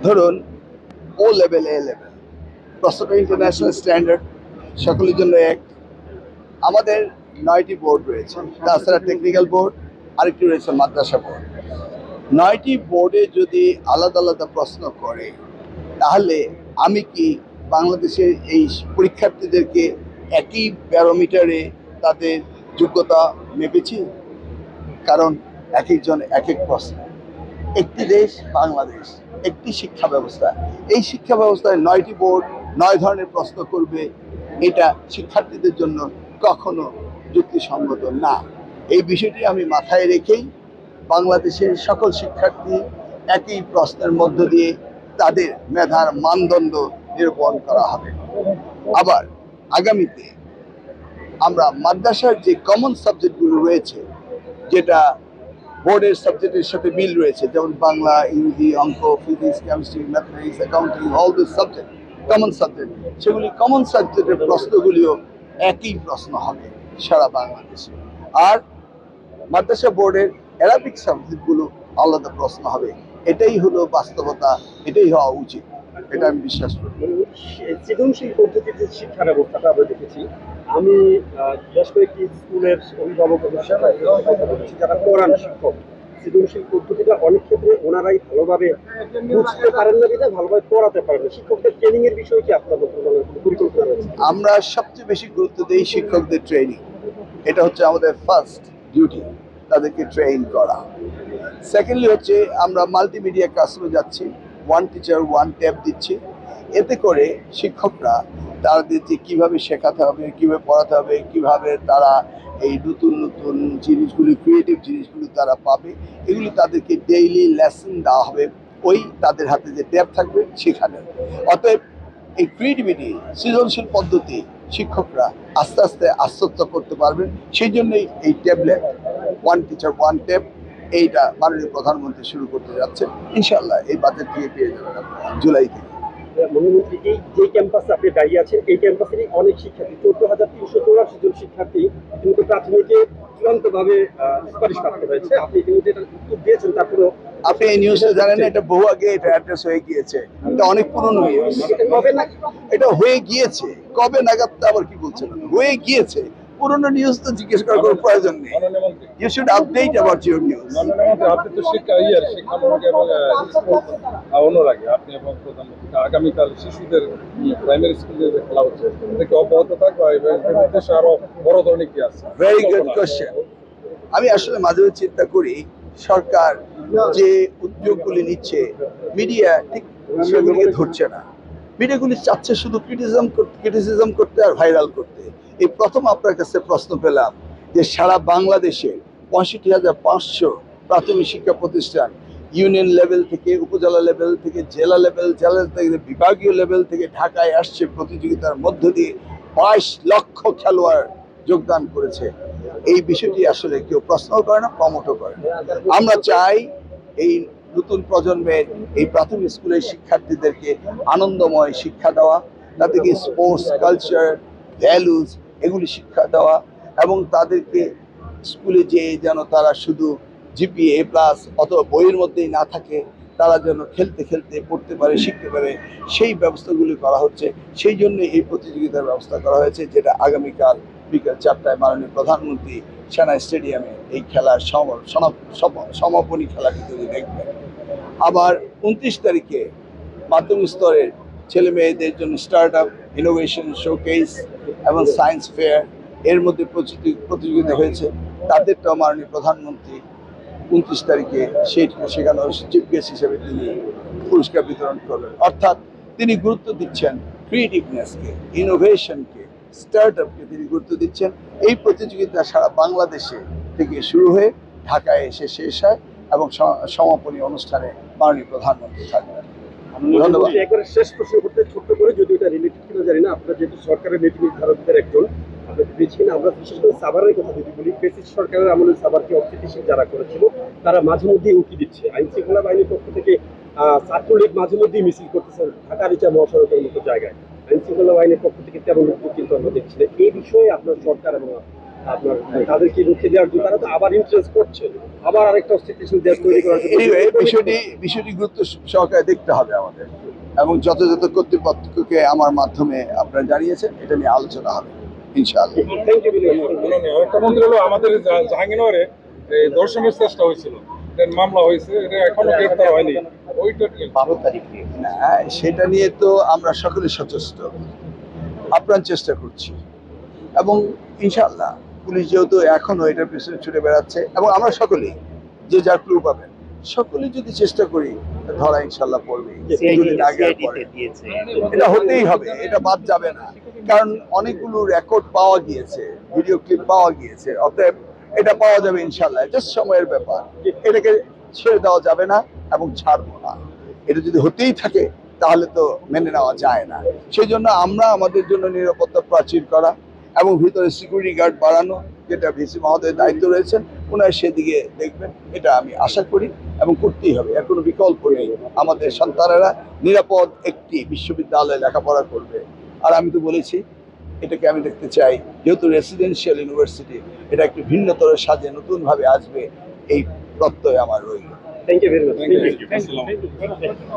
ধরুন ও লেভেল এ লেভেল প্রশ্নটা international standard, সকলের জন্য এক। আমাদের 9টি বোর্ড রয়েছে, তাছাড়া টেকনিক্যাল বোর্ড, আরেকটি রয়েছে মাদ্রাসা বোর্ড। 9টি বোর্ডে যদি আলাদা আলাদা প্রশ্ন করে, তাহলে আমি কি বাংলাদেশের এই পরীক্ষার্থীদেরকে একই ব্যারোমিটারে তাদের যোগ্যতা মেপেছি? কারণ এক একজন এক এক প্রশ্ন। একটি দেশ বাংলাদেশ, একটি শিক্ষা ব্যবস্থা। এই শিক্ষা ব্যবস্থায় 9টি বোর্ড 9 ধরনের প্রশ্ন করবে, এটা শিক্ষার্থীদের জন্য কখনো যুক্তিসঙ্গত না। এই বিষয়টি আমি মাথায় রেখেই বাংলাদেশের সকল শিক্ষার্থী একই প্রশ্নের মধ্য দিয়ে তাদের মেধার মানদণ্ড নিরূপণ করা হবে। আবার আগামীতে আমরা মাদ্রাসার যে কমন সাবজেক্টগুলো রয়েছে, যেটা বোর্ডের সাবজেক্টের সাথে মিল রয়েছে, যেমন বাংলা, ইংরেজি, অঙ্ক, physics, chemistry, mathematics, accounting, all this subject common subject, সেগুলি কমন সাবজেক্টের প্রশ্নগুলিও একই প্রশ্ন হবে সারা বাংলাদেশে। আর মাদ্রাসা বোর্ডের অ্যারাবিক সাবজেক্টগুলো আলাদা প্রশ্ন হবে। এটাই হলো বাস্তবতা, এটাই হওয়া উচিত, এটা আমি বিশ্বাস করি। সৃজনশীল পদ্ধতিতে শিক্ষা ব্যবস্থাটা আমরা দেখেছি। আমি বেশ কয়েকটি স্কুলের অভিভাবক যারা পড়ান শিক্ষক, সৃজনশীল পদ্ধতিটা অনেক ক্ষেত্রে ওনারাই ভালোভাবে বুঝতে পারেন না, বিধায় ভালোভাবে পড়াতে পারেন না। শিক্ষকদের ট্রেনিং এর বিষয়ে কি আপনার পরিকল্পনা রয়েছে? আমরা সবচেয়ে বেশি গুরুত্ব দিই শিক্ষকদের ট্রেনিং। এটা হচ্ছে আমাদের ফার্স্ট ডিউটি, তাদেরকে ট্রেন করা। সেকেন্ডলি হচ্ছে আমরা মাল্টিমিডিয়া ক্লাসরুমে যাচ্ছি, ওয়ান টিচার ওয়ান ট্যাব দিচ্ছি। এতে করে শিক্ষকরা তাদের যে কীভাবে শেখাতে হবে, কীভাবে পড়াতে হবে, কীভাবে তারা এই নতুন নতুন জিনিসগুলি, ক্রিয়েটিভ জিনিসগুলি তারা পাবে, এগুলি তাদেরকে ডেইলি লেসন দেওয়া হবে ওই তাদের হাতে যে ট্যাব থাকবে সেখানে। অতএব এই ক্রিয়েটিভিটি, সৃজনশীল পদ্ধতি শিক্ষকরা আস্তে আস্তে আত্মস্থ করতে পারবেন। সেই জন্যই এই tablet, one teacher one tab, এইটা মাননীয় প্রধানমন্ত্রী শুরু করতে যাচ্ছে। ইনশাল্লাহ এই বাজেট থেকে পেয়ে যাবেন আপনারা জুলাই থেকে। মনোমন্ত্রী, এই যে ক্যাম্পাসে আপনি দাঁড়িয়ে আছেন, এই ক্যাম্পাসেরই অনেক শিক্ষার্থী, 14,384 জন শিক্ষার্থী ইতিমধ্যে প্রাথমিকে চূড়ান্তভাবে সুপারিশ প্রাপ্ত হয়েছে। আপনি ইতিমধ্যে এটার উত্তর দিয়েছেন, তারপরেও আপনি এই নিউজটা জানেন না? এটা বহু আগে এটা অ্যাড্রেস হয়ে গিয়েছে, এটা অনেক পুরনো নিউজ। কবে না এটা হয়ে গিয়েছে, কবে নাগাদ আবার কি বলছেন? হয়ে গিয়েছে, পুরনো নিউজ তো জিজ্ঞেস করার কোনো প্রয়োজন নেই। You should update about your news. আপনি তো শিক্ষামূলক এবং অনুরাগী, আপনি এবং প্রধানমন্ত্রী আগামীকাল শিশুদের প্রাইমারি স্কুলে যে খেলা হচ্ছে এটাকে অব্যাহত থাকবে, উদ্দেশ্যে আরো বড় ধরনের কি আছে? Very good question. আমি আসলে মাঝে মাঝে চিন্তা করি, সরকার যে উদ্যোগগুলি নিচ্ছে, মিডিয়া ঠিক সেগুলিকে ধরছে না। মিডিয়াগুলি চাচ্ছে শুধু ক্রিটিসিজম করতে আর ভাইরাল করতে। এই প্রথম আপনার কাছে প্রশ্ন পেলাম যে সারা বাংলাদেশে 65,500 প্রাথমিক শিক্ষা প্রতিষ্ঠান, ইউনিয়ন লেভেল থেকে, উপজেলা লেভেল থেকে, জেলা লেভেল, জেলা থেকে বিভাগীয় লেভেল থেকে ঢাকায় আসছে প্রতিযোগিতার মধ্য দিয়ে 22 লক্ষ খেলোয়াড় যোগদান করেছে। এই বিষয়টি আসলে কেউ প্রশ্ন করে না, প্রমোটও করে না। আমরা চাই এই নতুন প্রজন্মের এই প্রাথমিক স্কুলের শিক্ষার্থীদেরকে আনন্দময় শিক্ষা দেওয়া, তাদেরকে স্পোর্টস, কালচার, ভ্যালুজ এগুলি শিক্ষা দেওয়া, এবং তাদেরকে স্কুলে যেয়ে যেন তারা শুধু জিপিএ প্লাস অথবা বইয়ের মধ্যেই না থাকে, তারা যেন খেলতে খেলতে পড়তে পারে, শিখতে পারে, সেই ব্যবস্থাগুলি করা হচ্ছে। সেই জন্য এই প্রতিযোগিতার ব্যবস্থা করা হয়েছে, যেটা আগামীকাল বিকেল 4টায় মাননীয় প্রধানমন্ত্রী সেনা স্টেডিয়ামে এই খেলার সমাপনী খেলাটি তিনি দেখবেন। আবার 29 তারিখে মাধ্যমিক স্তরের ছেলে মেয়েদের জন্য স্টার্ট আপ, ইনোভেশন শোকেস এবং সায়েন্স ফেয়ার এর মধ্যে প্রতিযোগিতা হয়েছে। তাদেরটাও মাননীয় প্রধানমন্ত্রী 29 তারিখে সেখানে চিফ গেস্ট হিসেবে তিনি পুরস্কার বিতরণ করবেন। অর্থাৎ তিনি গুরুত্ব দিচ্ছেন ক্রিয়েটিভনেসকে, ইনোভেশনকে, স্টার্ট আপকে তিনি গুরুত্ব দিচ্ছেন। এই প্রতিযোগিতা সারা বাংলাদেশে থেকে শুরু হয়ে ঢাকায় এসে শেষ হয় এবং সমাপনী অনুষ্ঠানে মাননীয় প্রধানমন্ত্রী থাকবেন। ধন্যবাদ। একবারে শেষ প্রশ্ন করতে ছোট্ট করে, যদি এটা রিলেটেড কিনা জানি না, আপনারা যেহেতু সরকারের নীতি নির্ধারকদের একজন, আপনাদের পেয়েছেন, আমরা বিশেষ করে সাভারের কথা যদি বলি, ফেসিস্ট সরকারের আমলে সাভারকে অস্থিতিশীল যারা করেছিল তারা মাঝে মধ্যেই উঁকি দিচ্ছে। আইন শৃঙ্খলা বাহিনীর পক্ষ থেকে ছাত্রলীগ মাঝে মধ্যেই মিছিল করতেছে ঢাকা-রিচা মহাসড়কের মতো জায়গায়। আইন শৃঙ্খলা বাহিনীর পক্ষ থেকে তেমন উদ্যোগ কিন্তু আমরা দেখছি না। এই বিষয়ে আপনার সরকার এবং আপনার তাদেরকে রুখে দেওয়ার জন্য তারা তো আবার ইন্টারেস্ট করছে, আবার আরেকটা অস্থিতিশীল দেশ তৈরি করার জন্য। Anyway, বিষয়টি গুরুত্ব সহকারে দেখতে হবে আমাদের, এবং যথাযথ কর্তৃপক্ষকে আমার মাধ্যমে আপনারা জানিয়েছেন, এটা নিয়ে আলোচনা হবে ইনশাআল্লাহ। Thank you very much. আরেকটা মন্ত্রী হলো আমাদের জাহাঙ্গীরনগরে দর্শনের চেষ্টা হয়েছিল, এর মামলা হয়েছে, এটা এখনো গ্রেফতার হয়নি, ওইটা কি? 12 তারিখে না, সেটা নিয়ে তো আমরা সকলে সচেষ্ট, আপ্রাণ চেষ্টা করছি, এবং ইনশাআল্লাহ পুলিশ যেহেতু এখনো এটার পিছনে ছুটে বেড়াচ্ছে, এবং আমরা সকলেই যে যার ক্লু পাবেন, সকলেই যদি চেষ্টা করি ধরা ইনশাআল্লাহ পড়বে। দুদিন আগে আর পরে। দিয়েছে এটা হতেই হবে, এটা বাদ যাবে না, কারণ অনেকগুলো রেকর্ড পাওয়া গিয়েছে, ভিডিও ক্লিপ পাওয়া গিয়েছে, অতএব এটা পাওয়া যাবে ইনশাআল্লাহ, জাস্ট সময়ের ব্যাপার। এটাকে ছেড়ে দেওয়া যাবে না এবং ছাড়বো না। এটা যদি হতেই থাকে তাহলে তো মেনে নেওয়া যায় না। সেই জন্য আমরা আমাদের জন্য নিরাপত্তা প্রাচীর করা এবং ভিতরে সিকিউরিটি গার্ড বাড়ানো, যেটা ভিসি মহোদয়ের দায়িত্ব রয়েছেন, ওনার সেদিকে দেখবেন, এটা আমি আশা করি এবং করতেই হবে, এর কোনো বিকল্প নেই। আমাদের সন্তানেরা নিরাপদ একটি বিশ্ববিদ্যালয়ে লেখাপড়া করবে। আর আমি তো বলেছি, এটাকে আমি দেখতে চাই, যেহেতু রেসিডেন্সিয়াল ইউনিভার্সিটি, এটা একটি ভিন্নতর সাজে নতুনভাবে আসবে, এই প্রত্যয় আমার রইল। Thank you very much. Thank you.